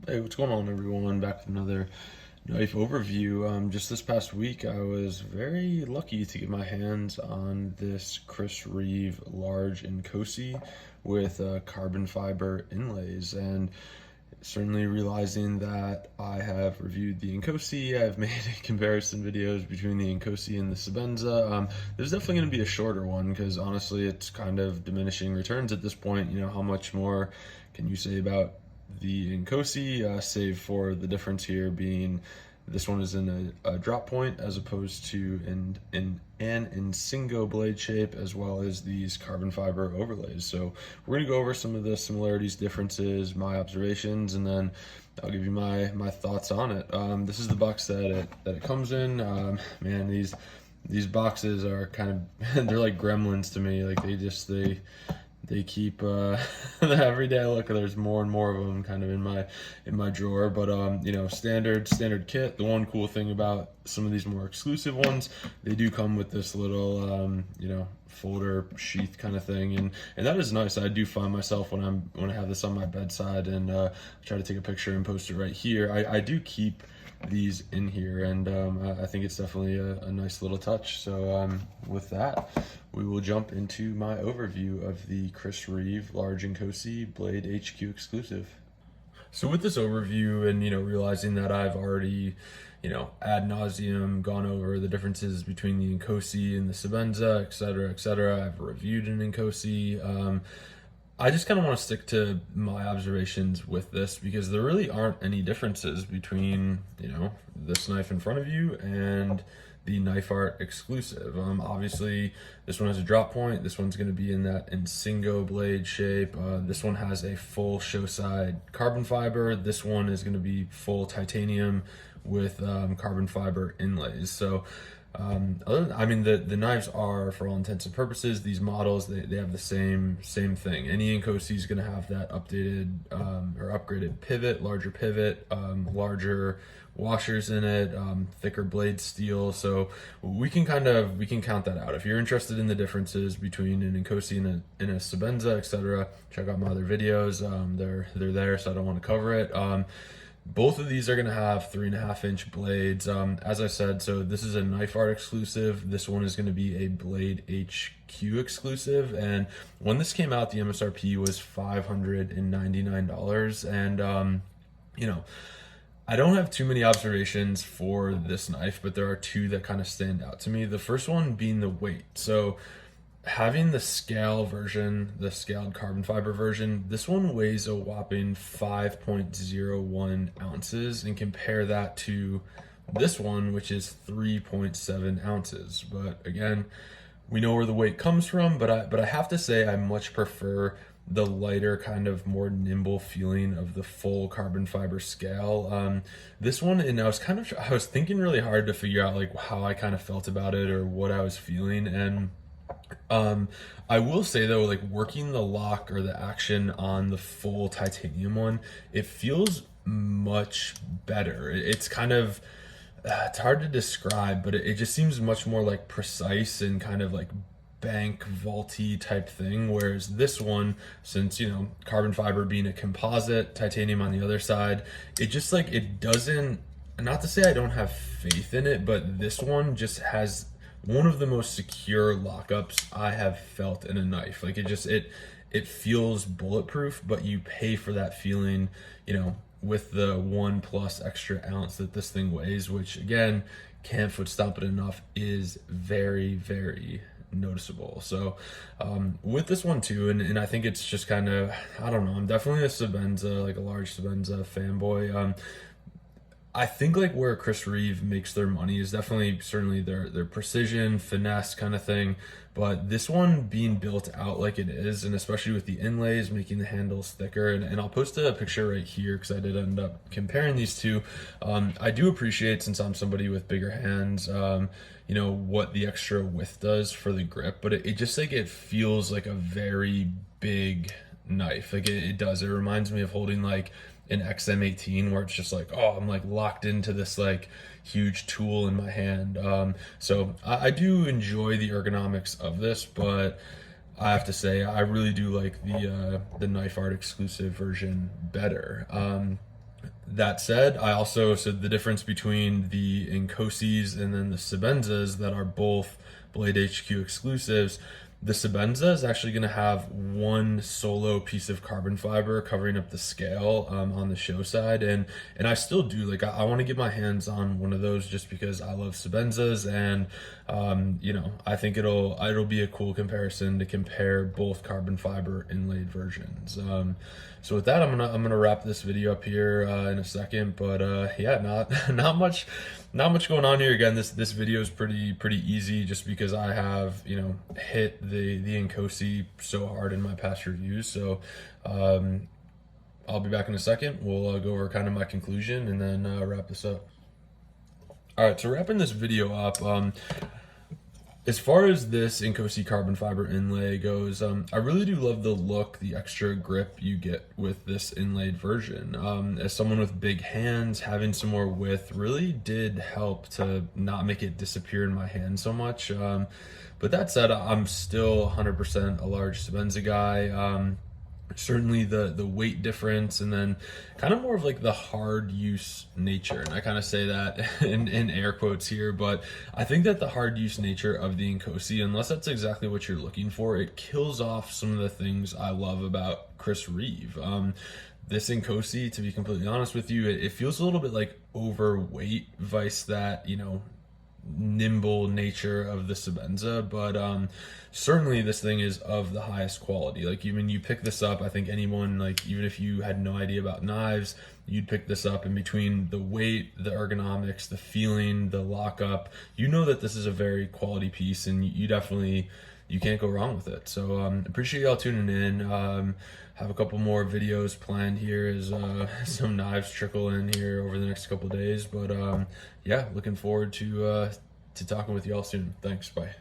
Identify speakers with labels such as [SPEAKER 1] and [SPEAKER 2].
[SPEAKER 1] Hey, what's going on, everyone? Back with another knife overview. Just this past week, I was very lucky to get my hands on this Reeve large Inkosi with carbon fiber inlays, and certainly realizing that I have reviewed the Inkosi. I've made comparison videos between the Inkosi and the Sebenza. There's definitely going to be a shorter one because honestly, it's kind of diminishing returns at this point. You know, how much more can you say about the Inkosi, save for the difference here being this one is in a drop point as opposed to in an Insingo blade shape, as well as these carbon fiber overlays. So we're gonna go over some of the similarities, differences, my observations, and then I'll give you my thoughts on it. This is the box that it comes in. Man, these boxes are kind of they're like gremlins to me. Like they keep every day I look, there's more and more of them kind of in my drawer. But you know, standard kit. The one cool thing about some of these more exclusive ones, they do come with this little you know, folder sheath kind of thing, and that is nice. I do find myself when I have this on my bedside and try to take a picture and post it right here, I do keep these in here, and I think it's definitely a nice little touch. So with that, we will jump into my overview of the Reeve large Inkosi Blade HQ exclusive. So with this overview, and you know, realizing that I've already, you know, ad nauseum gone over the differences between the Inkosi and the Sebenza, et cetera. I've reviewed an Inkosi. I just kind of want to stick to my observations with this because there really aren't any differences between, you know, this knife in front of you and the Knife Art exclusive. Obviously, this one has a drop point. This one's going to be in that Insingo blade shape. This one has a full show side carbon fiber. This one is going to be full titanium with carbon fiber inlays. So I mean, the knives are, for all intents and purposes, these models, they have the same thing. Any Inkosi is going to have that updated or upgraded pivot, larger pivot, larger washers in it, thicker blade steel. So we can count that out. If you're interested in the differences between an Inkosi and a Sebenza, etc., check out my other videos. They're there, so I don't want to cover it. Both of these are going to have 3.5-inch blades. As I said, so this is a Knife Art exclusive. This one is going to be a Blade HQ exclusive. And when this came out, the MSRP was $599. And, you know, I don't have too many observations for this knife, but there are two that kind of stand out to me. The first one being the weight. So having the scale version, the scaled carbon fiber version, this one weighs a whopping 5.01 ounces, and compare that to this one, which is 3.7 ounces. But again, we know where the weight comes from, but I have to say I much prefer the lighter, kind of more nimble feeling of the full carbon fiber scale. This one, and I was thinking really hard to figure out like how I kind of felt about it or what I was feeling. And I will say though, like working the lock or the action on the full titanium one, it feels much better. It's kind of, it's hard to describe, but it just seems much more like precise and kind of like bank vaulty type thing. Whereas this one, since, you know, carbon fiber being a composite, titanium on the other side, it just like, it doesn't, not to say I don't have faith in it, but this one just has one of the most secure lockups I have felt in a knife. Like it feels bulletproof, but you pay for that feeling, you know, with the 1+ extra ounce that this thing weighs, which again, can't foot stomp it enough, is very, very noticeable. So with this one too, and I think it's just kind of, I don't know, I'm definitely a Sebenza, like a large Sebenza fanboy. I think like where Reeve makes their money is definitely certainly their precision, finesse kind of thing. But this one being built out like it is, and especially with the inlays, making the handles thicker, and I'll post a picture right here because I did end up comparing these two. I do appreciate, since I'm somebody with bigger hands, you know, what the extra width does for the grip, but it just like, it feels like a very big knife. Like it does. It reminds me of holding like an XM18, where it's just like, oh, I'm like locked into this like huge tool in my hand. So I do enjoy the ergonomics of this, but I have to say I really do like the Knife Art exclusive version better. That said, I also said the difference between the Inkosis and then the Sebenzas that are both Blade HQ exclusives. The Sebenza is actually going to have one solo piece of carbon fiber covering up the scale on the show side, and I still do like I want to get my hands on one of those just because I love Sebenzas, and you know, I think it'll be a cool comparison to compare both carbon fiber inlaid versions. So with that, I'm gonna wrap this video up here in a second, but yeah, not much going on here. Again, this video is pretty easy just because I have, you know, hit the Inkosi so hard in my past reviews. So I'll be back in a second. We'll go over kind of my conclusion and then wrap this up. All right, so wrapping this video up, as far as this Inkosi carbon fiber inlay goes, I really do love the look, the extra grip you get with this inlaid version. As someone with big hands, having some more width really did help to not make it disappear in my hand so much. But that said, I'm still 100% a large Sebenza guy. Certainly the weight difference, and then kind of more of like the hard use nature, and I kind of say that in air quotes here, but I think that the hard use nature of the Inkosi, unless that's exactly what you're looking for, it kills off some of the things I love about Chris Reeve. This Inkosi, to be completely honest with you, it feels a little bit like overweight, vice that, you know, nimble nature of the Sebenza, but certainly this thing is of the highest quality. Like, even you pick this up, I think anyone, like, even if you had no idea about knives, you'd pick this up, and between the weight, the ergonomics, the feeling, the lockup, you know that this is a very quality piece, and you definitely, you can't go wrong with it. So appreciate y'all tuning in. Have a couple more videos planned here as some knives trickle in here over the next couple of days, but yeah, looking forward to talking with y'all soon. Thanks, bye.